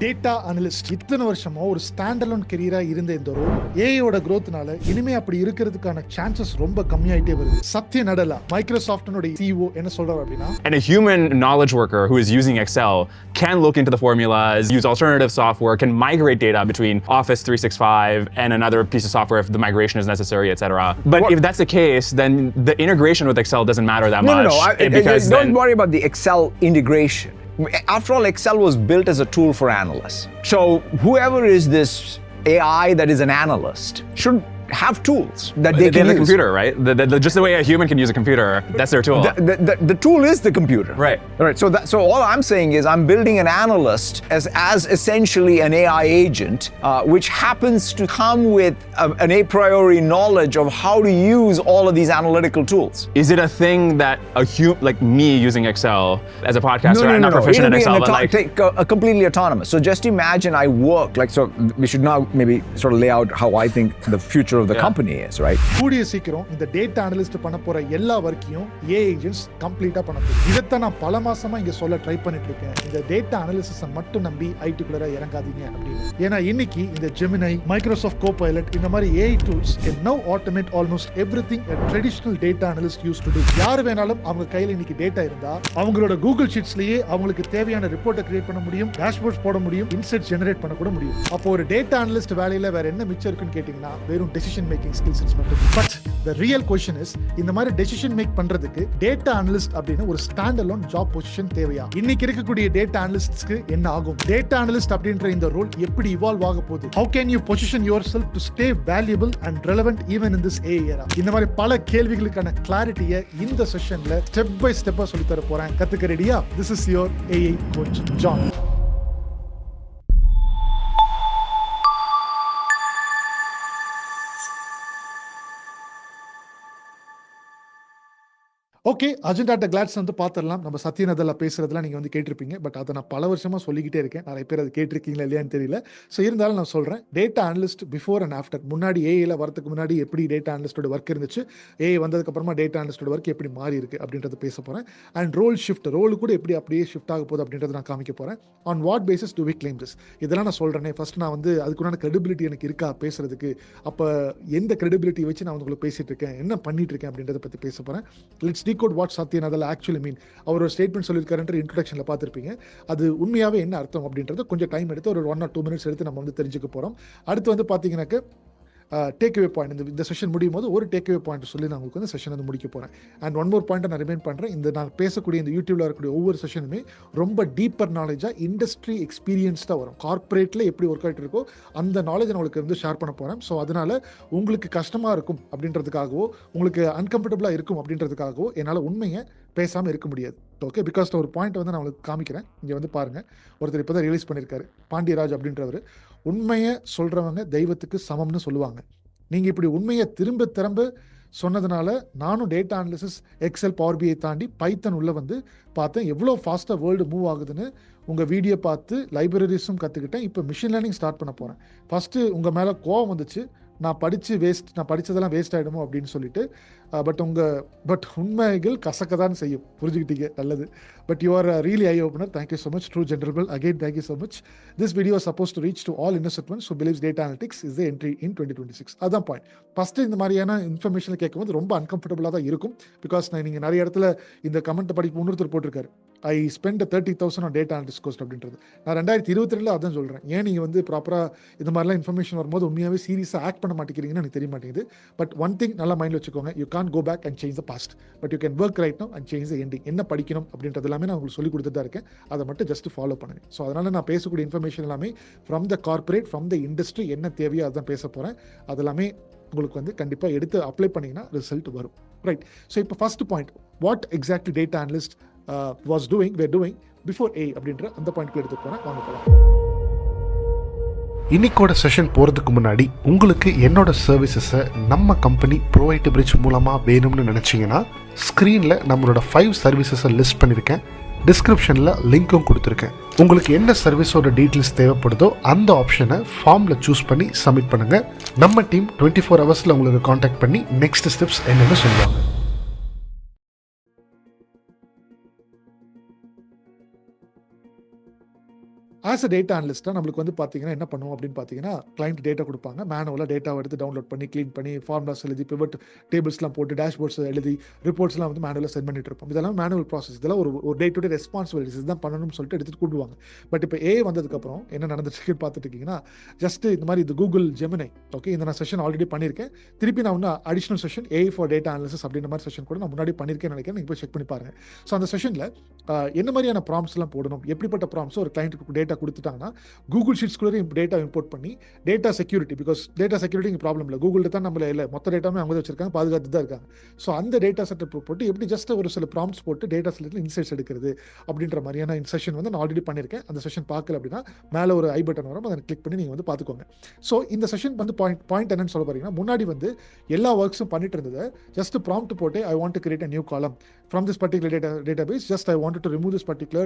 Data analyst இத்தனை வருஷமா ஒரு ஸ்டாண்ட் அலோன் கெரியரா இருந்த இந்த ரோல் ஏஐயோட growthனால இனிமே அப்படி இருக்கிறதுக்கான சான்சஸ் ரொம்ப கம்மியாயிட்டே வருது. சத்ய நடலா மைக்ரோசாஃப்ட்னோட CEO என்ன சொல்றாரு அப்படின்னா, And a human knowledge worker who is using Excel can look into the formulas, use alternative software, can migrate data between Office 365 and another piece of software if the migration is necessary, etc. But if that's the case, then the integration with Excel doesn't matter that much. Because don't worry about the Excel integration. After all, Excel was built as a tool for analysts. So whoever is this AI that is an analyst should have tools that they can have use. the computer, right? Just the way a human can use a computer, that's their tool. The tool is the computer. Right. Right. So all I'm saying is I'm building an analyst as essentially an AI agent, which happens to come with an a priori knowledge of how to use all of these analytical tools. Is it a thing that like me using Excel as a podcaster, I'm not proficient in Excel, but like completely autonomous. So just imagine I work so we should now maybe sort of lay out how I think the future of the company is, right? கூடிய சீக்கிரம் இந்த data analyst பண்ண போற எல்லா வர்க்கையும் AI agents கம்ப்ளீட்டா பண்ண போகுது. இதைத்தான் நான் பல மாசமா இங்க சொல்ல ட்ரை பண்ணிட்டு இருக்கேன். இந்த டேட்டா அனலிசிஸை மட்டும் நம்பி ஐடிக்குள்ள இறங்காதீங்க அப்படின்னு. ஏன்னா இன்னைக்கு இந்த ஜெமினை, மைக்ரோசாஃப்ட் கோபைலட் இந்த மாதிரி AI tools can now automate almost everything a traditional data analyst used to do. யார் வேணாலும் அவங்க கையில இன்னைக்கு டேட்டா இருந்தா அவங்களோட கூகுள் ஷீட்ஸ்லயே அவங்களுக்கு தேவையான ரிப்போர்ட்டை கிரியேட் பண்ண முடியும், டேஷ்போர்ட்ஸ் போட முடியும், இன்சைட் ஜெனரேட் பண்ண கூட முடியும். அப்போ ஒரு டேட்டா அனலிஸ்ட் வேலையில வேற என்ன மிச்சம் இருக்குன்னு கேட்டீங்கன்னா வெறும் decision making skills மட்டும். But the real question is, இந்த மாதிரி decision make பண்றதுக்கு data analyst அப்படின ஒரு stand alone job position தேவையா? இன்னைக்கு இருக்கக்கூடிய data analystsக்கு என்ன ஆகும்? Data analyst அப்படின்ற இந்த ரோல் எப்படி evolve ஆக போகுது? How can you position yourself to stay valuable and relevant even in this AI era? இந்த மாதிரி பல கேள்விகளுக்கான கிளாரிட்டியை இந்த செஷன்ல ஸ்டெப் பை ஸ்டெப்பா சொல்லி தர போறேன். கத்துக்க ரெடியா? This is your AI coach John. Okay, agenda clots வந்து பார்த்துடலாம். நம்ம சத்யநதல்ல பேசுறதுலாம் நீங்கள் வந்து கேட்டிருப்பீங்க. பட் அதை நான் பல வருஷமாக சொல்லிக்கிட்டே இருக்கேன். நிறைய பேர் அது கேட்டிருக்கீங்களா இல்லையான்னு தெரியல. ஸோ இருந்தாலும் நான் சொல்கிறேன், data analyst before and after, முன்னாடி ஏஐயில் வரதுக்கு முன்னாடி எப்படி டேட்டா அனலிஸ்டோட ஒர்க் இருந்துச்சு, ஏஐ வந்ததுக்கப்புறமா டேட்டா அனலிஸ்டோட ஒர்க் எப்படி மாறி இருக்குது அப்படின்றத பேச போகிறேன். அண்ட் ரோல் கூட எப்படி அப்படியே ஷிஃப்ட் ஆக போகுது அப்படின்றத நான் காமிக்க போகிறேன். On what basis do we claim this, இதெல்லாம் நான் சொல்கிறேனே. ஃபர்ஸ்ட் நான் வந்து அதுக்குண்டான கிரெடிபிலிட்டி எனக்கு இருக்கா பேசுறதுக்கு, அப்போ எந்த கிரெடிபிலிட்டி வச்சு நான் உங்களுக்கு பேசிட்டு இருக்கேன், என்ன பண்ணிட்டு இருக்கேன் அப்படின்றத பற்றி பேச போகிறேன். Let's decode what Satya Nadella actually mean. அவர் ஒரு ஸ்டேட்மெண்ட் சொல்லியிருக்காருன்ற இன்ட்ரோடக்ஷனில் பார்த்துருப்பீங்க. அது உண்மையாகவே என்ன அர்த்தம் அப்படின்றத கொஞ்சம் டைம் எடுத்து ஒரு 1 or 2 minutes எடுத்து நம்ம வந்து தெரிஞ்சுக்க போகிறோம். அடுத்து வந்து பார்த்தீங்கன்னாக்க டேக்அவே பாயிண்ட், இந்த செஷன் முடியும் போது ஒரு டேக்அவே பாயிண்ட் சொல்லி நான் உங்களுக்கு வந்து செஷன் வந்து முடிக்க போகிறேன். அண்ட் ஒன் மோர் பாயிண்ட் நான் ரிமைண்ட் பண்ணுறேன், இந்த நான் பேசக்கூடிய இந்த யூடியூப்ல இருக்கக்கூடிய ஒவ்வொரு செஷனுமே ரொம்ப டீப்பர் நாலேஜாக இண்டஸ்ட்ரி எக்ஸ்பீரியன்ஸ்டாக வரும். கார்ப்பரேட்டில் எப்படி ஒர்க் ஆகிட்டு இருக்கோ அந்த நாலேஜ் நான் உங்களுக்கு வந்து ஷேர் பண்ண போகிறேன். ஸோ அதனால் உங்களுக்கு கஷ்டமாக இருக்கும் அப்படின்றதுக்காகவோ, உங்களுக்கு அன்கம்ஃபர்டபுளாக இருக்கும் அப்படின்றதுக்காகவோ என்னால் உண்மையை பேசாமல் இருக்க முடியாது. ஓகே, பிகாஸ் ஒரு பாயிண்ட் வந்து நான் உங்களுக்கு காமிக்கிறேன். இங்கே வந்து பாருங்கள், ஒருத்தர் இப்போ தான் ரிலீஸ் பண்ணியிருக்காரு, பாண்டியராஜ் அப்படின்றவர். உண்மையை சொல்கிறவங்க தெய்வத்துக்கு சமம்னு சொல்லுவாங்க. நீங்கள் இப்படி உண்மையை திரும்ப சொன்னதுனால நானும் டேட்டா அனாலிசிஸ், எக்ஸல், பவர் பிஐ தாண்டி பைத்தன் உள்ள வந்து பார்த்தேன். எவ்வளோ ஃபாஸ்ட்டாக வேர்ல்டு மூவ் ஆகுதுன்னு உங்கள் வீடியோ பார்த்து லைப்ரரிஸும் கற்றுக்கிட்டேன். இப்போ மிஷின் லேர்னிங் ஸ்டார்ட் பண்ண போகிறேன். ஃபஸ்ட்டு உங்கள் மேலே கோவம் வந்துச்சு, நான் படித்ததெல்லாம் வேஸ்ட் ஆகிடுமோ அப்படின்னு சொல்லிட்டு. பட் உண்மைகள் கசக்க தான் செய்யும், புரிஞ்சுக்கிட்டீங்க, நல்லது. But you are really eye opener. Thank you so much. True generable again thank you so much. This video suppose to reach to all innocent ones who believes data analytics is the entry in 2026. அதான் point. First இந்த மாதிரியான information கேட்கும்போது ரொம்ப அன்கம்ஃபர்டபுளாக தான் இருக்கும். Because நீங்கள் நிறைய இடத்துல இந்த கமெண்ட்டை படிக்க இன்னொருத்தர் போட்டிருக்காரு, I spend 30,000 on data analyst course அப்படின்றது. நான் 2022 அதான் சொல்கிறேன். ஏன் நீங்கள் வந்து ப்ராப்பராக இந்த மாதிரிலாம் இன்ஃபர்மேஷன் வரும்போது உண்மையாகவே சீரியஸாக ஆக்ட் பண்ண மாட்டேங்கிறீங்கன்னு எனக்கு தெரிய மாட்டேங்குது. பட் ஒன் திங் நல்லா மைண்டில் வச்சுக்கோங்க, you can't go back and change the past, but you can work right now and change the ending. என்ன படிக்கணும் அப்படின்றது எல்லாமே நான் உங்களுக்கு சொல்லிக் கொடுத்துட்டு தான் இருக்கேன். அதை மட்டும் ஜஸ்ட் ஃபாலோ பண்ணுங்க. ஸோ அதனால் நான் பேசக்கூடிய இன்ஃபர்மேஷன் எல்லாமே from the corporate, from the industry என்ன தேவையோ அதுதான் பேச போகிறேன். அதெல்லாமே உங்களுக்கு வந்து கண்டிப்பாக எடுத்து அப்ளை பண்ணிங்கன்னா ரிசல்ட் வரும். ரைட். ஸோ இப்போ first point, what exactly data analyst was doing before A அப்படின்ற அந்த பாயிண்ட்ல எடுத்து போறேன். வாங்க போலாம். இன்னைக்கோட செஷன் போகிறதுக்கு முன்னாடி உங்களுக்கு என்னோட சர்வீசஸை நம்ம கம்பெனி ப்ரோவைட் பிரிட்ஜ் மூலமாக வேணும்னு நினச்சிங்கன்னா ஸ்க்ரீனில் நம்மளோட 5 சர்வீசஸை லிஸ்ட் பண்ணியிருக்கேன். டிஸ்கிரிப்ஷனில் லிங்க்கும் கொடுத்துருக்கேன். உங்களுக்கு என்ன சர்வீஸோட டீட்டெயில்ஸ் தேவைப்படுதோ அந்த ஆப்ஷனை ஃபார்மில் சூஸ் பண்ணி சப்மிட் பண்ணுங்கள். நம்ம டீம் 24 hours உங்களுக்கு காண்டாக்ட் பண்ணி நெக்ஸ்ட் ஸ்டெப்ஸ் என்னென்னு சொல்லுவாங்க. ஆஸ் அ டேட்டா அனலிஸ்ட்டாக நம்மளுக்கு வந்து பார்த்தீங்கன்னா என்ன பண்ணுவோம் அப்படின்னு பார்த்தீங்கன்னா, கிளைண்ட் டேட்டா கொடுப்பாங்க. மேனுவலாக டேட்டாவை எடுத்து டவுன்லோட் பண்ணி, க்ளீன் பண்ணி, ஃபார்முலாஸ் எழுதி, பிவட் டேபிள்ஸ்லாம் போட்டு, டேஷ்போர்ட்ஸ் எழுதி, ரிப்போர்ட்ஸ்லாம் வந்து மேனுவலாக சென்ட் பண்ணிட்டு இருப்போம். இதெல்லாம் மேனுவல் ப்ராசஸ். இதெல்லாம் ஒரு டே டு டே ரெஸ்பான்சிபிலிட்டிஸ் இதுதான் பண்ணணும்னு சொல்லிட்டு எடுத்துட்டு கூடுவாங்க. பட் இப்போ ஏஐ வந்ததுக்கப்புறம் என்ன நடந்துட்டுருக்குன்னு பார்த்துட்டு இருக்கீங்கன்னா, ஜஸ்ட் இந்த மாதிரி இது கூகுள் ஜெமினை ஓகே இந்த நான் செஷன் ஆல்ரெடி பண்ணியிருக்கேன். திருப்பி நான் இன்னும் additional session AI for data analysis அப்படின்ற மாதிரி செஷன் கூட நான் முன்னாடி பண்ணியிருக்கேன்னு நினைக்கிறேன். நீங்கள் போய் செக் பண்ணி பாருங்க. ஸோ அந்த செஷனில் என்ன மாதிரியான ப்ராம்ப்ஸ்லாம் போடணும், எப்படிப்பட்ட ப்ராம்ப்ஸ் ஒரு கிளைண்ட்டுக்கு டேட்டா கொடுத்துட்டாங்கன்னா கூகுள் ஷீட்ஸ்குள்ளே டேட்டா இம்போர்ட் பண்ணி data security, because data security இங்கே ப்ராப்ளம் இல்லை, கூகுள் தான் நம்மள இல்லை மொத்த டேட்டாமே அவங்க வச்சிருக்காங்க, பாதுகாத்து தான் இருக்காங்க. ஸோ அந்த டேட்டா செட்டப் போட்டு எப்படி ஜஸ்ட் ஒரு சில ப்ராம்ப்ஸ் போட்டு டேட்டா செட்டில் இன்சைட்ஸ் எடுக்கிறது அப்படின்ற மாதிரியான செஷன் வந்து நான் ஆல்ரெடி பண்ணியிருக்கேன். அந்த செஷன் பார்க்கல அப்படின்னா மேலே ஒரு ஐ பட்டன் வரும், அதை கிளிக் பண்ணி நீங்கள் வந்து பார்த்துக்கோங்க. ஸோ இந்த செஷன் வந்து பாயிண்ட் என்னன்னு சொல்ல போறீங்கன்னா, முன்னாடி வந்து எல்லா ஒர்க்ஸும் பண்ணிட்டு இருந்தது ஜஸ்ட் ப்ராம்ப்ட் போட்டு I want to create a new காலம் from this particular database, just I wanted to remove this particular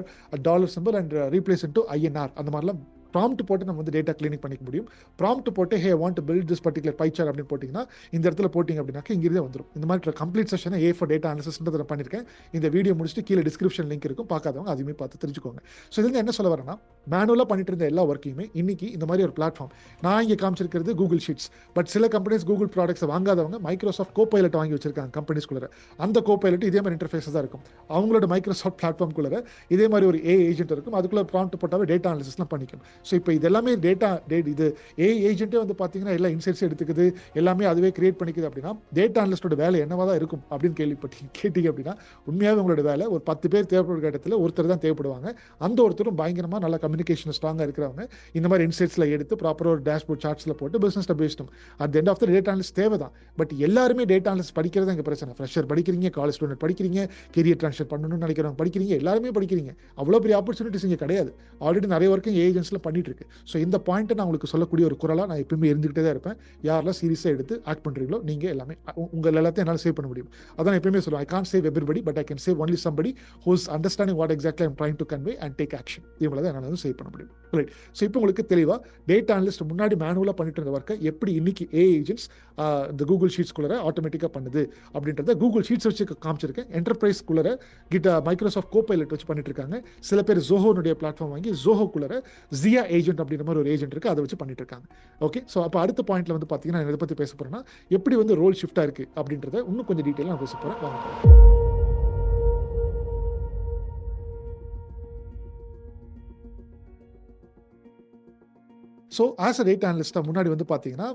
dollar symbol and replace it to INR. அந்த மாதிரிலாம் ப்ராம்ப்ட் போட்டு நம்ம வந்து டேட்டா கிளீனிங் பண்ணிக்க முடியும். ப்ராம்ப்ட் போட்டு hey want to build this particular pie chart அப்படின்னு போட்டிங்கன்னா இந்த இடத்துல போட்டிங்க அப்படின்னாக்க இங்கிருந்தே வந்துடும். இந்த மாதிரி கம்ப்ளீட் செஷனை ஏ ஃபார் டேட்டா அனாலிசிஸ்ன்றதை பண்ணியிருக்கேன். இந்த வீடியோ முடிச்சுட்டு கீழே டிஸ்கிரிப்ஷன் லிங்க் இருக்கும், பார்க்காதவங்க அதையுமே பார்த்து தெரிஞ்சுக்கோங்க. ஸோ இதுல என்ன சொல்ல வரேன்னா, மேனுவலாக பண்ணிட்டு இருந்த எல்லா ஒர்க்கையுமே இன்னைக்கு இந்த மாதிரி ஒரு பிளாட்ஃபார்ம் நான் இங்கே காமிச்சிருக்கிறது கூகுள் ஷீட்ஸ். பட் சில கம்பெனிஸ் கூகுள் ப்ராடக்ட்ஸை வாங்காதவங்க மைக்ரோசாஃப்ட் கோபைலட் வாங்கி வச்சிருக்காங்க கம்பெனிஸ்குள்ளே. அந்த கோபைலட் இதே மாதிரி இன்டர்ஃபேஸ் தான் இருக்கும். அவங்களோட மைக்ரோசாஃப்ட் பிளாட்ஃபார்ம்குள்ளே இதே மாதிரி ஒரு ஏ ஏஜென்ட் இருக்கும், அதுக்குள்ள ப்ராம்ப்ட் போட்டாவே டேட்டா அனாலிசிஸ்லாம் பண்ணிக்கும். ஸோ இப்போ இது எல்லாமே இது ஏ ஏஜென்ட்டே வந்து பார்த்தீங்கன்னா எல்லா இன்சைட்ஸ் எடுத்துக்குது, எல்லாமே அதுவே கிரியேட் பண்ணிக்குது அப்படின்னா டேட்டா அனலிஸ்டோட வேலை என்னவா தான் இருக்கும் அப்படின்னு கேட்டீங்க அப்படின்னா, உண்மையாகவே உங்களோட வேலை ஒரு 10 பேர் தேவைப்படுற இடத்துல ஒருத்தர் தான் தேவைப்படுவாங்க. அந்த ஒருத்தரும் பயங்கரமாக நல்ல கம்யூனிகேஷன் ஸ்ட்ராங்காக இருக்கிறவங்க இந்த மாதிரி இன்சைட்ஸில் எடுத்து ப்ராப்பராக ஒரு டேஷ்போர்ட் சார்ட்ஸில் போட்டு பிஸ்னஸ் பேசணும். At the end of the data analyst தேவை தான். பட் எல்லாருமே டேட்டா அனலிஸ்ட் படிக்கிறது எங்கள் பிரச்சனை. ஃப்ரெஷர் படிக்கிறீங்க, காலேஜ் ஸ்டூடெண்ட் படிக்கிறீங்க, கெரியர் ட்ரான்ஸ்ஃபர் பண்ணணும்னு நினைக்கிறவங்க படிக்கிறீங்க, எல்லாருமே படிக்கிறீங்க. அவ்வளோ பெரிய ஆப்பர்ச்சுனிட்டிஸ் இங்கே கிடையாது. ஆல்ரெடி நிறைய ஒர்க்கும் ஏஜென்ட்ஸில் பண்ணிட்டு இருக்கு. ஸோ இந்த பாயிண்ட்டை நான் உங்களுக்கு சொல்லக்கூடிய ஒரு குரலாக நான் எப்பவுமே இருந்துகிட்டே தான் இருப்பேன். யாரெல்லாம் சீரியஸாக எடுத்து ஆக்ட் பண்ணுறீங்களோ நீங்கள் எல்லாமே உங்கள் எல்லாத்தையும் என்னால் சேவ் பண்ண முடியும். அதான் எப்பவுமே சொல்லுவேன், I can't save everybody but I can save only somebody whose understanding what exactly I'm trying to convey and take action. இவங்களை தான் என்னால் சேவ் பண்ண முடியும். ரைட். ஸோ இப்போ உங்களுக்கு தெளிவாக டேட்டா அனலிஸ்ட் முன்னாடி மேனுவலாக பண்ணிட்டு இருந்த ஒர்க்கை எப்படி இன்னைக்கு ஏ ஏஜென்ட்ஸ் இந்த கூகுள் ஷீட்ஸ்குள்ளே ஆட்டோமேட்டிக்காக பண்ணுது அப்படின்றத கூகுள் ஷீட்ஸ் வச்சு காமிச்சிருக்கேன். என்டர்பிரைஸ்குள்ளே மைக்ரோசாஃப்ட் கோபைலட் வச்சு பண்ணிட்டு இருக்காங்க. சில பேர் ஜோஹோனுடைய பிளாட்ஃபார்ம் வாங்கி ஜோஹோக்குள்ளே ஜியா ஏஜென்ட் அப்படின்ற மாதிரி ஒரு ஏஜென்ட் இருக்கு, அதை வச்சு பண்ணிட்டு இருக்காங்க. ஓகே. ஸோ அப்போ அடுத்த பாயிண்ட்ல வந்து பார்த்தீங்கன்னா நான் இதை பற்றி பேச போறேன்னா எப்படி வந்து ரோல் ஷிஃப்டாக இருக்கு அப்படின்றத இன்னும் கொஞ்சம் டீட்டெயிலாக நான் பேச போறேன். வாங்க. ஸோ ஆஸ் அ டேட்டா அனலிஸ்ட்டாக முன்னாடி வந்து பார்த்தீங்கன்னா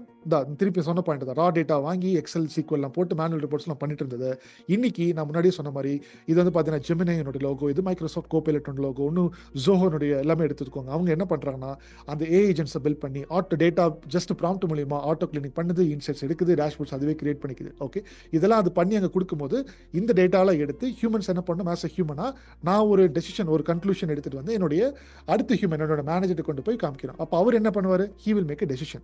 திருப்பி சொன்ன பாயிண்ட் தான், ரா டேட்டா வாங்கி எக்ஸல் சீக்வல்லாம் போட்டு மேனுவல் ரிப்போர்ட்ஸ்லாம் பண்ணிட்டு இருந்தது. இன்னைக்கு நான் முன்னாடியே சொன்ன மாதிரி இது வந்து பார்த்தீங்கன்னா ஜெமினையோட லோகோ, இது மைக்ரோசாஃப்ட் கோபைலட்டோட லோகோ, இன்னும் ஜோஹோனுடைய எல்லாமே எடுத்துக்கோங்க. அவங்க என்ன பண்ணுறாங்கன்னா அந்த ஏ ஏஜென்ட்ஸை பில்ட் பண்ணி ஆட்டோ டேட்டா ஜஸ்ட் ப்ராம்ப்ட் மூலியமா ஆட்டோ கிளினிக் பண்ணுது, இன்சைட்ஸ் எடுக்குது, டேஷ்போர்ட்ஸ் அதுவே கிரியேட் பண்ணிக்குது. ஓகே. இதெல்லாம் அது பண்ணி அங்கே கொடுக்கும்போது இந்த டேட்டாலாம் எடுத்து ஹியூமன்ஸ் என்ன பண்ணணும், ஆஸ் அ ஹியூமனா நான் ஒரு டெசிஷன் ஒரு கன்க்ளூஷன் எடுத்துட்டு வந்து என்னுடைய அடுத்த ஹியூமன் என்னோட மேனேஜர்கிட்ட கொண்டு போய் காமிக்கிறோம். அப்போ அவர் என்ன பண்ணுவார், he will make a decision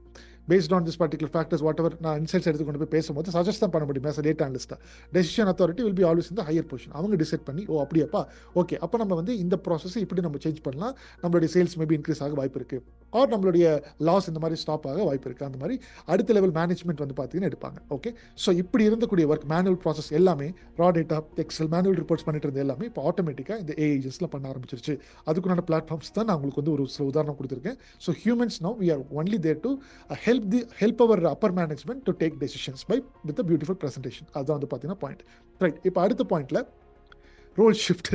based on this particular factors whatever நான் இன்சைட்ஸ் எடுத்து கொண்டு போய் பேசும்போது சஜஸ்ட் தான் பண்ண முடியும். as a data analyst decision authority will be always in the higher position. அவங்க டிசைட் பண்ணி ஓ அப்படியாப்பா ஓகே அப்போ நம்ம வந்து இந்த ப்ராசஸ் இப்படி நம்ம சேஞ்ச் பண்ணலாம், நம்மளுடைய சேல்ஸ் மேபி இன்க்ரீஸ் ஆக வாய்ப்பு இருக்கு, ஆர் நம்மளுடைய லாஸ் இந்த மாதிரி ஸ்டாப் ஆக வாய்ப்பு இருக்கு. அந்த மாதிரி அடுத்த லெவல் மேனேஜ்மெண்ட் வந்து பார்த்தீங்கன்னா எடுப்பாங்க. ஓகே. ஸோ இப்படி இருந்தக்கூடிய ஒர்க் மேனுவல் ப்ராசஸ் எல்லாமே raw data excel manual reports பண்ணிட்டு இருந்த எல்லாமே இப்போ ஆட்டோமேட்டிக்காக இந்த ஏ ஏஜென்ட்ஸ்லாம் பண்ண ஆரம்பிச்சிருச்சு. அதுக்குண்டான பிளாட்ஃபார்ம்ஸ் தான் நான் உங்களுக்கு வந்து ஒரு சில உதாரணம் கொடுத்துருக்கேன். So humans now we are only there to help our upper management to take decisions with a beautiful presentation. அதான் வந்து பார்த்தீங்கன்னா பாயிண்ட். ரைட். இப்போ அடுத்த பாயிண்ட்ல ரோல் ஷிஃப்ட்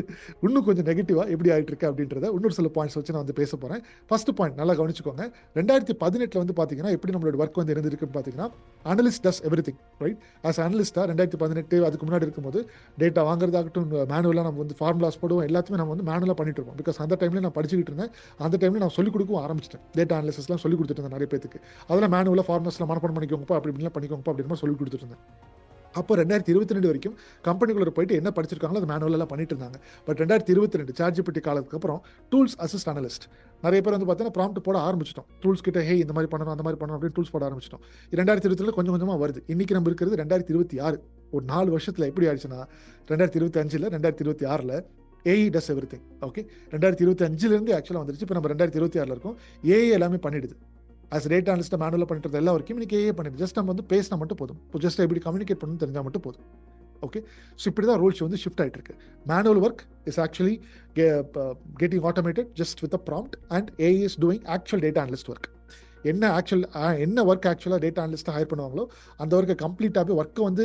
இன்னும் கொஞ்சம் நெகட்டிவாக எப்படி ஆகிட்டு இருக்கு அப்படின்றத இன்னொரு சில பாயிண்ட்ஸ் வச்சு நான் வந்து பேச போகிறேன். ஃபர்ஸ்ட் பாயிண்ட் நல்லா கவனிச்சுக்கோங்க. 2018 வந்து பார்த்தீங்கன்னா எப்படி நம்மளோட ஒர்க் வந்து இருந்திருக்குன்னு பார்த்தீங்கன்னா அனலிஸ்ட் டஸ் எவ்ரிதிங். ரைட். ஆஸ் அனலிஸ்ட்டாக 2018 அதுக்கு முன்னாடி இருக்கும்போது டேட்டா வாங்குறதாகட்டும் மேனுவலாக நம்ம வந்து ஃபார்முலாஸ் போடுவோம், எல்லாத்தையுமே நம்ம வந்து மேனுவலாக பண்ணிட்டு இருப்போம். பிகாஸ் அந்த டைமில் நான் படிச்சுக்கிட்டு இருந்தேன், அந்த டைமில் நான் சொல்லிக் கொடுக்கவும் ஆரம்பிச்சிட்டேன். டேட்டா அனாலிசிஸ்லாம் சொல்லிக் கொடுத்துட்டு இருந்தேன் நிறைய பேருக்கு. அதெல்லாம் மேனுவலாக ஃபார்முலாஸ்லாம் மனப்பாடம் பண்ணிக்கோங்கப்பா அப்படி இப்படிலாம் பண்ணிக்கோங்கப்பா அப்படின்னு சொல்லிக் கொடுத்துட்டு இருந்தேன். அப்போ 2022 வரைக்கும் கம்பெனிக்குள்ள போயிட்டு என்ன படிச்சிருக்காங்களோ அது மேனுவலாக பண்ணிட்டு இருந்தாங்க. பட் 2022 சார்ஜிபிட்டி காலத்துக்கு அப்புறம் டூல்ஸ் அசிஸ்ட் அனலிஸ்ட் நிறைய பேர் வந்து பார்த்தீங்கன்னா ப்ராம்ப்ட் போட ஆரம்பிச்சிட்டோம். டூல்ஸ் கிட்ட ஹே இந்த மாதிரி பண்ணணும் அந்த மாதிரி பண்ணணும் அப்படின்னு டூல்ஸ் போட ஆரம்பிச்சிட்டோம். 2022 கொஞ்சம் கொஞ்சமாக வருது. இன்னைக்கு நம்ம இருக்கிறது 2026. ஒரு 4 வருஷத்தில் எப்படி ஆயிடுச்சுன்னா 2025 2026 ஏஐ டஸ் எவ்ரிதிங். ஓகே. 2025 ஆக்சுவலாக வந்துருச்சு. இப்போ நம்ம 2026 இருக்கோம். ஏஐ எல்லாமே பண்ணிடுது. as டேட்டா அனலிஸ்ட் மேனுவலாக பண்ணிட்டு எல்லா வரைக்கும் இன்னைக்கு ஏஐ பண்ணிடுது. ஜஸ்ட் நம்ம வந்து பேசினா மட்டும் போதும். இப்போ ஜஸ்ட் எப்படி கம்யூனிகேட் பண்ணணும் தெரிஞ்சால் மட்டும் போதும். ஓகே, ஸோ இப்படி தான் ரோல்ஸ் வந்து ஷிஃப்ட் ஆகிட்டு இருக்கு. Manual work is actually getting automated just with a prompt and AI is doing actual data analyst work. என்ன ஒர்க் ஆக்சுவலாக டேட்டா அனலிஸ்ட்டை ஹையர் பண்ணுவாங்களோ அந்த ஒர்க்கை கம்ப்ளீட்டாகவே ஒர்க்கை வந்து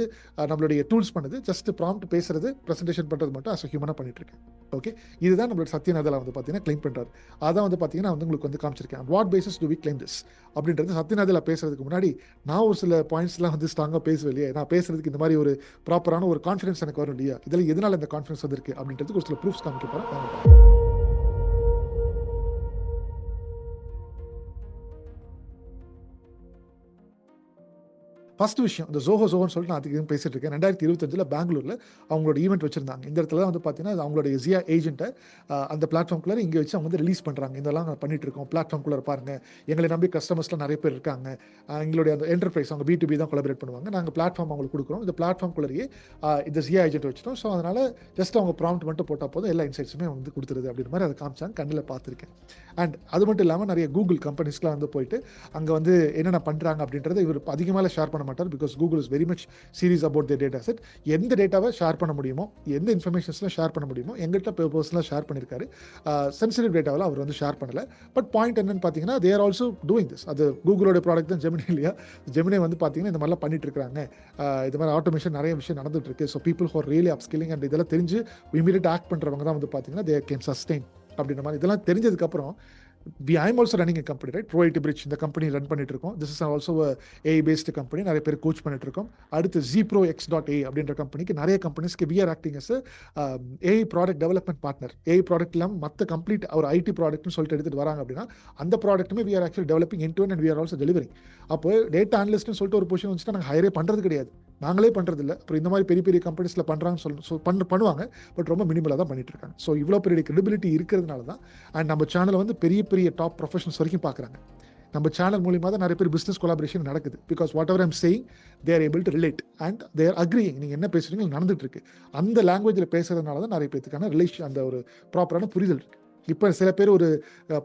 நம்மளுடைய டூல்ஸ் பண்ணுது. ஜஸ்ட் ப்ராம்ப்ட் பேசுறது, ப்ரெசன்டேஷன் பண்ணுறது மட்டும் அஸ் ஹியூமனாக பண்ணிட்டு இருக்கேன். ஓகே, இதுதான் நம்மளோட சத்யநாதலா வந்து பார்த்தீங்கன்னா கிளைம் பண்ணுறாரு. அதான் வந்து பார்த்தீங்கன்னா வந்து உங்களுக்கு வந்து காமிச்சிருக்கேன். What basis do we claim this அப்படின்றது சத்யநாதலா பேசுறதுக்கு முன்னாடி நான் ஒரு சில பாயிண்ட்ஸ்லாம் வந்து ஸ்ட்ராங்காக பேசுவேன் இல்லையா. நான் பேசுறதுக்கு இந்த மாதிரி ஒரு ப்ராப்பரான ஒரு கான்ஃபிடன்ஸ் எனக்கு வரும் இல்லையா. இதில் எதனால் இந்த கான்ஃபிடன்ஸ் வந்திருக்கு அப்படின்றதுக்கு ஒரு சில ப்ரூஃப்ஸ் காமிக்க போகிறேன். ஃபர்ஸ்ட் விஷயம், இந்த ஜோஹோன்னு சொல்லிட்டு நான் அதுக்கு பேசிட்டு இருக்கேன். 2025 பெங்களூரில் அவங்களோட ஈவெண்ட் வச்சிருந்தாங்க. இந்த இடத்துல வந்து பார்த்தீங்கன்னா அவங்களோட ஜியா ஏஜென்ட்டை அந்த பிளாட்ஃபார்ம்குள்ளே இங்கே வச்சு அவங்க வந்து ரிலீஸ் பண்ணுறாங்க. இதெல்லாம் நாங்கள் பண்ணிட்டு இருக்கோம், பிளாட்ஃபார்ம்குள்ளே பாருங்க, எங்களை நம்பி கஸ்டமர்ஸ்லாம் நிறைய பேர் இருக்காங்க. எங்களுடைய அந்த என்டர்பிரைஸ் அவங்க B2B தான் கொலாபரேட் பண்ணுவாங்க. நாங்கள் பிளாட்ஃபார்ம் அவங்களுக்கு கொடுக்குறோம். இந்த பிளாட்ஃபார்ம்குள்ளேயே இந்த ஜியா ஏஜென்ட் வச்சிட்டோம். ஸோ அதனால் ஜஸ்ட் அவங்க ப்ராம்ப்ட் மட்டும் போட்டால் போதும், எல்லா இன்சைட்ஸுமே வந்து கொடுத்துருது அப்படின்ற மாதிரி அதை காமிச்சாங்க. கண்ணில் பார்த்துருக்கேன். அண்ட் அது மட்டும் இல்லாமல் நிறைய கூகுள் கம்பெனிஸ்லாம் வந்து போயிட்டு அங்கே வந்து என்னென்ன பண்ணுறாங்க அப்படின்றத இவர் அதிகமாக ஷேர் பண்ண மாட்டார். Because Google is very much serious about the data set. எந்த டேட்டாவை ஷேர் பண்ண முடியுமோ, எந்த இன்ஃபர்மேஷன்ஸ்லாம் ஷேர் பண்ண முடியுமோ எங்கள்கிட்ட பர்சனலாக ஷேர் பண்ணியிருக்காரு. சென்சிட்டிவ் டேட்டாவில் அவர் வந்து ஷேர் பண்ணல. பட் பாயிண்ட் என்னன்னு பார்த்தீங்கன்னா they are also doing this. அது கூகுளோட ப்ராடக்ட் தான் ஜெமினி இல்லையா. ஜெமினி வந்து பார்த்தீங்கன்னா இந்த மாதிரிலாம் பண்ணிட்டு இருக்காங்க. இது மாதிரி ஆட்டோமேஷன் நிறைய விஷயம் நடந்துட்டு இருக்கு. So people for really upskilling and இதெல்லாம் தெரிஞ்சு இமீடியட் ஆக்ட் பண்ணுறவங்க தான் வந்து பார்த்தீங்கன்னா தே கேன் சஸ்டெயின் அப்படின்ற மாதிரி. இதெல்லாம் தெரிஞ்சதுக்கப்புறம் I am also running a company, right? Probability Bridge, இந்த கம்பெனி ரன் பண்ணிட்டு இருக்கோம். This is also a AI based company. நிறைய பேர் கோச் பண்ணிட்டு இருக்கோம். அடுத்து ZProX.ai அப்படின்ற கம்பெனிக்கு நிறைய கம்பெனிஸ்க்கு we are acting as a AI product development partner. AI product இல்லாமல் மற்ற கம்ப்ளீட் ஒரு ஐடி ப்ராடக்ட்னு சொல்லிட்டு எடுத்துட்டு வராங்க அப்படின்னா அந்த ப்ராடக்ட்டுமே we are actually developing end to end and we are also delivering. அப்போ டேட்டா அனலிஸ்ட்னு சொல்லிட்டு ஒரு பொசிஷன் வந்துச்சுன்னா நாங்கள் ஹையரே பண்ணுறது கிடையாது, நாங்களே பண்ணுறது இல்லை. அப்புறம் இந்த மாதிரி பெரிய பெரிய கம்பெனிஸில் பண்ணுறாங்கன்னு பண்ணுவாங்க, பட் ரொம்ப மினிமலாக தான் பண்ணிட்டு இருக்காங்க. ஸோ இவ்வளோ பெரிய கிரெடிபிலிட்டி இருக்கிறதுனால தான் அண்ட் நம்ம சேனலை வந்து பெரிய பெரிய டாப் ப்ரொஃபஷனல்ஸ் வரைக்கும் பார்க்குறாங்க. நம்ம சேனல் மூலியமாக தான் நிறைய பேர் பிஸ்னஸ் கொலாபரேஷன் நடக்குது. Because what ever I'm saying they are able to relate and they are agreeing. நீங்கள் என்ன பேசுறீங்க நடந்துட்டு இருக்கு. அந்த லாங்குவேஜில் பேசுறதுனால தான் நிறைய பேருக்கான ரிலேஷன், அந்த ஒரு ப்ராப்பரான புரிதல் இருக்கு. இப்போ சில பேர் ஒரு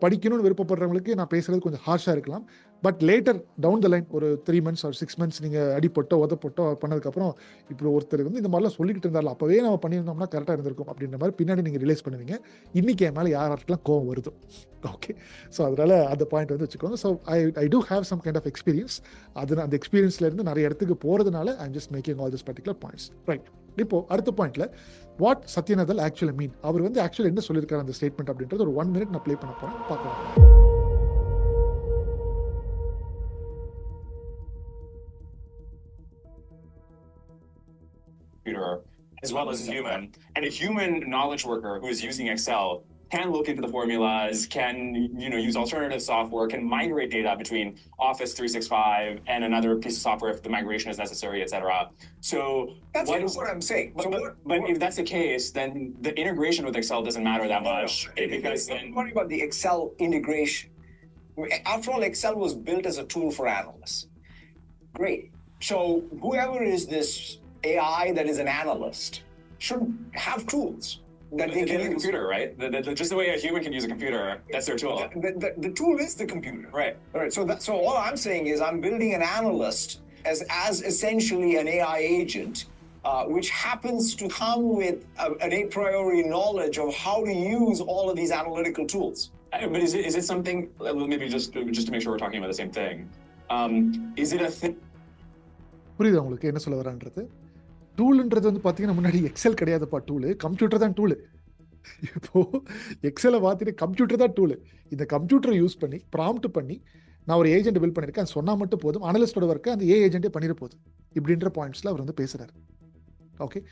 படிக்கணும்னு விருப்பப்படுறவங்களுக்கு நான் பேசுறது கொஞ்சம் ஹார்ஷாக இருக்கலாம். But later down the line ஒரு 3 months or 6 months நீங்கள் அடிப்பட்டோ உதப்பட்டோ பண்ணதுக்கப்புறம் இப்படி ஒருத்தர் வந்து இந்த மாதிரிலாம் சொல்லிக்கிட்டு இருந்தாலும் அப்போவே நம்ம பண்ணியிருந்தோம்னா கரெக்டாக இருந்திருக்கும் அப்படின்ற மாதிரி பின்னாடி நீங்கள் ரிலைஸ் பண்ணுவீங்க. இன்றைக்கி என் மேலே யாருக்கெல்லாம் கோவம் வருதோ. ஓகே, ஸோ அதனால் அந்த பாயிண்ட் வந்து வச்சுக்கோங்க. So I do have some kind of experience. அந்த எக்ஸ்பீரியன்ஸ்லேருந்து நிறைய இடத்துக்கு போகிறதுனால I am just making all this particular points. Right, இப்போ அடுத்த பாயிண்ட்ல வாட் சத்யநாதல் ஆக்சுவலி மீன், அவர் வந்து ஆக்சுவலி என்ன சொல்லியிருக்காரு அந்த ஸ்டேட்மெண்ட் அப்படின்றது ஒரு 1 minute நான் ப்ளே பண்ண போகிறேன், பார்க்கலாம். Computer as well as a human, and a human knowledge worker who is using Excel can look into the formulas, can use alternative software, can migrate data between Office 365 and another piece of software if the migration is necessary, etc. So that's what I'm saying. But if that's the case, then the integration with Excel doesn't matter that much, because then don't worry about the Excel integration. After all, Excel was built as a tool for analysts. Great. So whoever is this AI that is an analyst should have tools that they can use. A computer, right? Just the way a human can use a computer, that's their tool. The tool is the computer. Right. All right. So all I'm saying is I'm building an analyst as essentially an AI agent, which happens to come with an a priori knowledge of how to use all of these analytical tools. But is it something, maybe just to make sure we're talking about the same thing, is it a thing? புரியுது உங்களுக்கு என்ன சொல்ல வரான்றது? டூல்ன்றது வந்து பார்த்தீங்கன்னா முன்னாடி XL கிடையாதுப்பா, tool computer தான் tool. இப்போது எக்ஸலை பார்த்துட்டு கம்ப்யூட்டர் தான் டூலு. இந்த கம்ப்யூட்டரை யூஸ் பண்ணி ப்ராம்ப்ட் பண்ணி நான் ஒரு ஏஜென்ட் பில்ட் பண்ணியிருக்கேன், சொன்னால் மட்டும் போதும், அனலிஸ்டோட ஒர்க்கை அந்த ஏஜென்ட்டே பண்ணிட போகுது இப்படின்ற பாயிண்ட்ஸில் அவர் வந்து பேசுகிறார். ஓகே,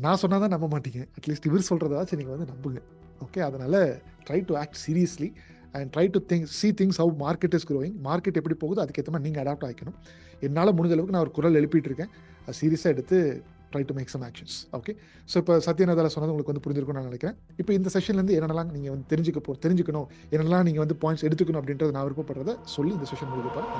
நான் சொன்னால் தான் நம்ப மாட்டீங்க, அட்லீஸ்ட் இவர் சொல்கிறதாச்சும் நீங்கள் வந்து நம்புங்க. ஓகே, அதனால் try to act seriously and try to see things how market is growing. Market எப்படி போகுது அதுக்கேற்ற மாதிரி நீங்கள் அடாப்ட் ஆகிக்கணும். என்னால் முடிஞ்ச அளவுக்கு நான் ஒரு குரல் எழுப்பிட்டு இருக்கேன், சீரியஸாக எடுத்து try to make some actions. Okay, so இப்போ சத்யநாதலா சொன்னது உங்களுக்கு வந்து புரிஞ்சிருக்கும்னு நான் நினைக்கிறேன். இப்போ இந்த செஷன்லேருந்து என்னென்னலாம் நீங்கள் வந்து தெரிஞ்சுக்கணும், என்னென்னலாம் நீங்கள் வந்து பாயிண்ட்ஸ் எடுத்துக்கணும் அப்படின்றத நான் விருப்பப்படுறத சொல்லி இந்த செஷன் முடிக்க போகிறேன்.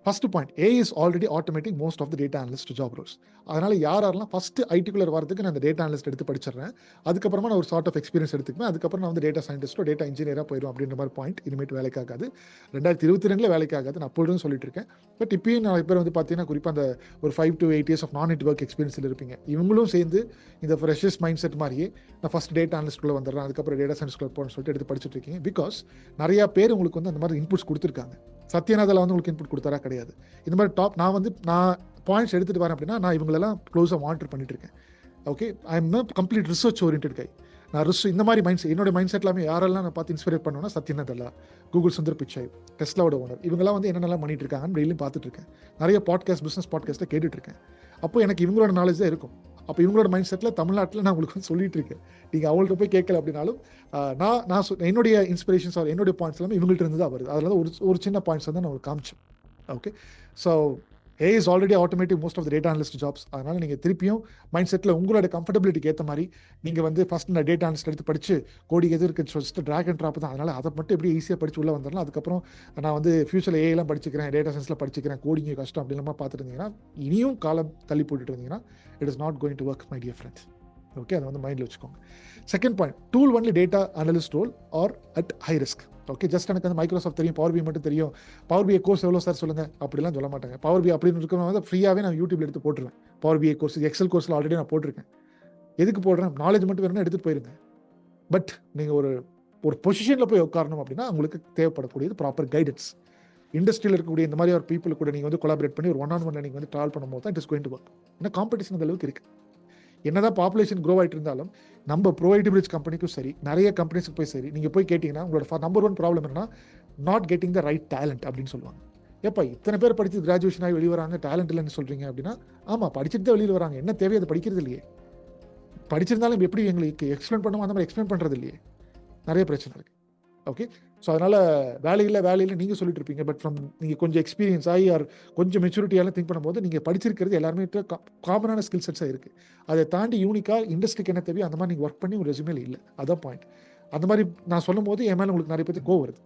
First point, AI is already automating most of the data analyst job roles. அதனால யாரெல்லாம் ஃபர்ஸ்ட் ஐடிக்குள்ளே வரதுக்கு நான் அந்த டேட்டா அனலிஸ்ட் எடுத்து படிச்சிடுறேன், அதுக்கப்புறமா நான் ஒரு சார்ட் ஆஃப் எக்ஸ்பீரியன்ஸ் எடுத்துக்குவேன், அதுக்கப்புறம் நான் வந்து டேட்டா சயின்டிஸ்ட்டோ டேட்டா இன்ஜினியராக போயிடும் அப்படின்ற மாதிரி பாயிண்ட் இனிமேட்டு வேலைக்காகாது. 2022 வேலைக்காகாது, நான் அப்பொழுதும் சொல்லிட்டு இருக்கேன். பட் இப்பயும் நிறைய பேர் வந்து பார்த்தீங்கன்னா குறிப்பாக அந்த ஒரு 5 to 8 years ஆஃப் நான் நெட்வொர்க் எக்ஸ்பீரியன்ஸில் இருப்பீங்க. இவங்களும் சேர்ந்து இந்த ஃப்ரெஷர்ஸ் மைண்ட் செட் மாதிரியே நான் ஃபஸ்ட் டேட்டா அனலிஸ்ட்குள்ளே வந்துடுறேன், அதுக்கப்புறம் டேட்டா சயின்ஸ்குள்ளே போகணும்னு சொல்லிட்டு எடுத்து படிச்சுட்டு இருக்கீங்க. பிகாஸ் நிறையா பேர் உங்களுக்கு வந்து அந்த மாதிரி இன்புட்ஸ் கொடுத்துருக்காங்க. சத்யநாதில் வந்து உங்களுக்கு இன்புட் கொடுத்தாரா? கிடையாது. இந்த மாதிரி நான் பாயிண்ட்ஸ் எடுத்துகிட்டு வரேன் அப்படின்னா நான் இவங்களெல்லாம் க்ளோஸாக மானிட்டர் பண்ணிட்டு இருக்கேன். Okay, I am complete research oriented guy. நான் இந்த மாதிரி என்னோட மைண்ட் செட் எல்லாமே யாரெல்லாம் நான் பார்த்து இன்ஸ்பைர் பண்ணுவேன்னா சத்யநாதல்லா, கூகுள் சுந்தர் பிச்சை, டெஸ்லாவோட ஓனர், இவங்கெல்லாம் வந்து என்னென்னலாம் பண்ணிட்டு இருக்காங்கன்னு டெய்லியும் பார்த்துட்டு இருக்கேன். நிறைய பிஸ்னஸ் பாட்காஸ்ட்டை கேட்டுட்டு இருக்கேன். அப்போ எனக்கு இவங்களோட நாலேஜ் தான் இருக்கும். அப்போ இவங்களோட மைண்ட் செட்டில் தமிழ்நாட்டில் நான் உங்களுக்கு வந்து சொல்லிட்டு இருக்கேன். நீங்கள் அவங்கள்ட்ட போய் கேட்கல அப்படின்னாலும் என்னுடைய இன்ஸ்பிரேஷன்ஸ் என்னுடைய பாயிண்ட்ஸ் எல்லாமே இவங்கள்ட்ட இருந்து தான் வருது. அதில் ஒரு சின்ன பாயிண்ட்ஸ் வந்து நான் உங்களுக்கு காமிச்சேன். Okay, so AI is already automatic most of the data analyst jobs. அதனால் நீங்கள் திருப்பியும் மைண்ட் செட்டில் உங்களோட கம்ஃபர்டபிலிட்டிக்கு ஏற்ற மாதிரி நீங்கள் வந்து ஃபஸ்ட் நான் டேட்டா அனலிஸ்ட் எடுத்து படித்து கோடி எது இருக்குது ஃபஸ்ட்டு ட்ராக் அண்ட் ட்ராப் தான். அதனால் அதை மட்டும் எப்படி ஈஸியாக படித்து உள்ளே வந்துடலாம். அதுக்கப்புறம் நான் வந்து ஃபியூச்சரில் ஏஐலாம் படிச்சுக்கிறேன், டேட்டா சயின்ஸில் படிச்சுக்கிறேன், கோடிங்க கஷ்டம் அப்படின்லாம் பார்த்துட்டு இருந்தீங்கன்னா இனியும் காலம் தள்ளி போட்டுட்டு இருந்தீங்கன்னா it is not going to work my dear friends. Okay, அதை வந்து மைண்டில் வச்சுக்கோங்க. Second point, tool only data analyst role are at high risk. Okay, just எனக்கு வந்து மைக்ரோசாஃப்ட் தெரியும், பவர் பி மட்டும் தெரியும், பவர் பிஐ கோர்ஸ் எவ்வளோ சார் சொல்லுங்கள் அப்படிலாம் சொல்ல மாட்டாங்க. பவர் பி அப்படின்னு இருக்கிறவங்க வந்து ஃப்ரீயாகவே நான் யூடியூப்ல எடுத்து போட்டுருவேன். பவர் பிஐ கோர்ஸ், எக்ஸல் கோர்ஸில் ஆல்ரெடி நான் போட்டிருக்கேன். எதுக்கு போடுறேன்? நாலேஜ் மட்டும் வேணும்னா எடுத்துகிட்டு போயிருங்க. பட் நீங்கள் ஒரு பொசிஷனில் போய் உட்காரணும் அப்படின்னா உங்களுக்கு தேவைப்படக்கூடியது ப்ராப்பர் கைடன்ஸ். இண்டஸ்ட்ரியில் இருக்கக்கூடிய இந்த மாதிரி ஒரு பீப்புள் கூட நீங்கள் வந்து கொலாபரேட் பண்ணி ஒரு ஒன் நீங்கள் வந்து ட்ராவல் பண்ணும்போது தான் it is going to work. ஏன்னா காம்படிஷன் அந்த அளவுக்கு இருக்குது. என்னதான் பாப்புலேஷன் க்ரோ ஆகிட்டு இருந்தாலும் நம்ம ப்ரோவைட் பிரிட்ஜ் கம்பெனிக்கும் சரி, நிறைய கம்பெனிஸுக்கு போய் சரி, நீங்கள் போய் கேட்டிங்கன்னா உங்களோட நம்பர் 1 ப்ராப்ளம் என்னன்னா not getting the right talent அப்படின்னு சொல்லுவாங்க. எப்போ இத்தனை பேர் படித்து கிராஜுவேஷன் ஆகி வெளியே வராங்க, டேலண்ட் இல்லைன்னு சொல்கிறீங்க அப்படின்னா, ஆமாம் படிச்சுட்டு தான் வெளியில் வராங்க, என்ன தேவையை அதை படிக்கிறது இல்லையே. படிச்சிருந்தாலும் எப்படி எங்களுக்கு எக்ஸ்பிளைன் பண்ணுவோம் அந்த மாதிரி எக்ஸ்பிளைன் பண்ணுறது இல்லையே. நிறைய பிரச்சனை இருக்குது. ஓகே, ஸோ அதனால் வேலையில் நீங்கள் சொல்லிட்டு இருப்பீங்க. பட் நீங்கள் கொஞ்சம் எக்ஸ்பீரியன்ஸ் ஆகி ஆர் கொஞ்சம் மெச்சூரிட்டியாலும் திங்க் பண்ணும்போது நீங்கள் படிச்சிருக்கிறது எல்லாருமே காமனான ஸ்கில் செட்ஸாக இருக்குது. அதை தாண்டி யூனிக்காக இண்டஸ்ட்ரிக்கு என்ன தேவையோ அந்த மாதிரி நீங்கள் ஒர்க் பண்ணி ஒரு ரெஸ்யூமேல இல்லை. அதான் பாயிண்ட். அந்த மாதிரி நான் சொல்லும் போது என் மேலே உங்களுக்கு நிறைய பேருக்கு கோவம் வருது.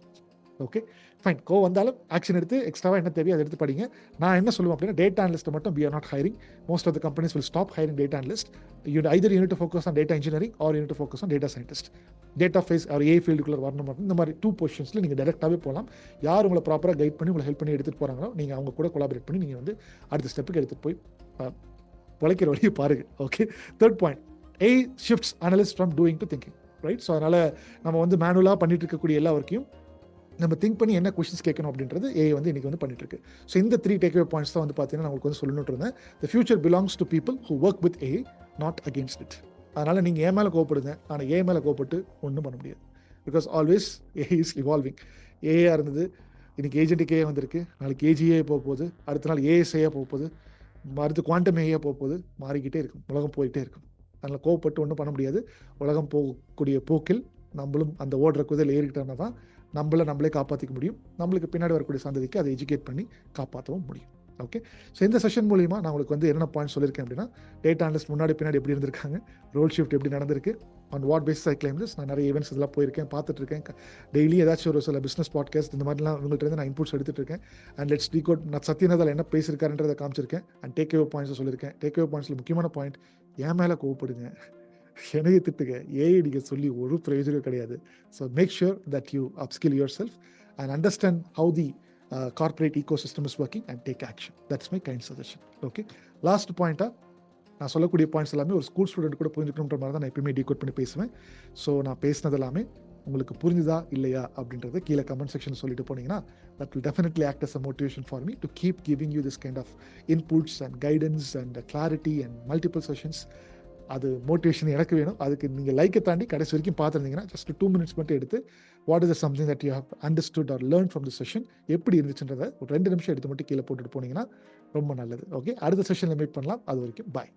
ஓகே ஃபைன், வந்தாலும் ஆக்ஷன் எடுத்து எக்ஸ்ட்ராவாக என்ன தேவையோ அதை எடுத்து படிங்க. நான் என்ன சொல்லுவேன் அப்படின்னா, டேட்டா அனலிஸ்ட்டை மட்டும் we are not hiring. Most of the companies will stop hiring data analyst. Either you need to focus on data engineering or you need to focus on data scientist. Data phase ஒரு AI ஃபீல்டுக்குள்ளே வரணும் மட்டும் இந்த மாதிரி 2 பொசிஷன்ஸில் நீங்கள் டேரெக்டாகவே போகலாம். யார் உங்களை ப்ராப்பராக கைட் பண்ணி உங்களை ஹெல்ப் பண்ணி எடுத்துகிட்டு போகிறாங்களோ நீங்கள் அவங்க கூட கொலாபரேட் பண்ணி நீங்கள் வந்து அடுத்த ஸ்டெப்புக்கு எடுத்துகிட்டு போய் உழைக்கிற வழியை பாருங்கள். Okay, third point, A shifts analyst from doing to thinking. Right, so அதனால் நம்ம வந்து மேனுவலாக பண்ணிட்டு இருக்கக்கூடிய எல்லா ஒர்க்கையும் நம்ம திங்க் பண்ணி என்ன கொஸ்டின்ஸ் கேட்கணும் அப்படின்றது ஏஐ வந்து இன்றைக்கி வந்து பண்ணிட்டு இருக்கு. ஸோ இந்த 3 டேக்அவே பாயிண்ட்ஸ் தான் வந்து பார்த்தீங்கன்னா நான் உங்களுக்கு வந்து சொல்லணுட்டு இருந்தேன். The future belongs to people who work with AI, not against it. அதனால் நீங்கள் ஏன் மேலே கோவப்படுங்க, ஆனால் ஏஐ மேலே கோவப்பட்டு ஒன்றும் பண்ண முடியாது. Because always AI is evolving. ஏஐயாக இருந்தது, இன்றைக்கி ஏஜென்டிக் ஏஐ வந்திருக்கு, நாளைக்கு ஏஜிஏ போக போகுது, அடுத்த நாள் ஏஎஸ்ஐயாக போக போகுது, அடுத்து குவாண்டம் ஏஐயாக போக போகுது, மாறிக்கிட்டே இருக்கும், உலகம் போயிட்டே இருக்கும். அதனால் கோவப்பட்டு ஒன்றும் பண்ண முடியாது. உலகம் போகக்கூடிய போக்கில் நம்மளும் அந்த ஓடுற குதிரையில் ஏறிக்கிட்டோம்னா தான் நம்மளே காப்பாற்றிக்க முடியும். நம்மளுக்கு பின்னாடி வரக்கூடிய சந்ததிக்கு அதை எஜுகேட் பண்ணி காப்பாற்றவும் முடியும். ஓகே, ஸோ இந்த செஷன் மூலிமா நான் உங்களுக்கு வந்து என்னென்ன பாயிண்ட் சொல்லியிருக்கேன் அப்படின்னா, டேட்டா அனலிஸ்ட் முன்னாடி பின்னாடி எப்படி இருந்திருக்காங்க, ரோல் ஷிஃப்ட் எப்படி நடந்திருக்கு, on what basis I claim this. நான் நிறைய ஈவெண்ட்ஸ் இதெல்லாம் போயிருக்கேன், பார்த்துட்ருக்கேன். டெய்லி ஏதாச்சும் ஒரு சில பிஸ்னஸ் பாட்காஸ்ட் இந்த மாதிரிலாம் உங்கள்கிட்ட இருந்து நான் இன்புட்ஸ் எடுத்துகிட்டு இருக்கேன். And let's decode. நான் சத்யநாதில் என்ன பேசியிருக்காருன்றதை காமிச்சிருக்கேன். அண்ட் டேக்அவே பாயிண்ட்ஸை சொல்லியிருக்கேன். டேக்அவே பாயிண்ட்ஸில் முக்கியமான பாயிண்ட், என் மேலே கோவப்படுங்க, என்னைய திட்டுங்க, ஏஐ நீங்கள் சொல்லி ஒரு பிரயோஜனம் கிடையாது. So make sure that you upskill yourself and understand how the corporate ecosystem is working and take action. That's my kind suggestion. Okay, last பாயிண்ட்டாக நான் சொல்லக்கூடிய பாயிண்ட்ஸ் எல்லாமே ஒரு ஸ்கூல் ஸ்டூடெண்ட் கூட புரிஞ்சுக்கணுன்ற மாதிரி தான் நான் எப்பயுமே டீகோட் பண்ணி பேசுவேன். ஸோ நான் பேசினது எல்லாமே உங்களுக்கு புரிஞ்சுதா இல்லையா அப்படின்றத கீழே கமெண்ட் செக்ஷன் சொல்லிட்டு போனீங்கன்னா that will definitely act as a motivation for me to keep giving you this kind of inputs and guidance and clarity and multiple sessions. அது மோட்டிவேஷன் எனக்கு வேணும். அதுக்கு நீங்கள் லைக்கை தாண்டி கடைசி வரைக்கும் பார்த்துருந்தீங்கன்னா ஜஸ்ட் 2 minutes மட்டும் எடுத்து what is something that you have understood or learn from the session எப்படி இருந்துச்சுன்றதை ஒரு 2 நிமிஷம் எடுத்து மட்டும் கீழே போட்டுட்டு போனீங்கன்னா ரொம்ப நல்லது. ஓகே, அடுத்த செஷனில் மீட் பண்ணலாம். அது வரைக்கும் பாய்.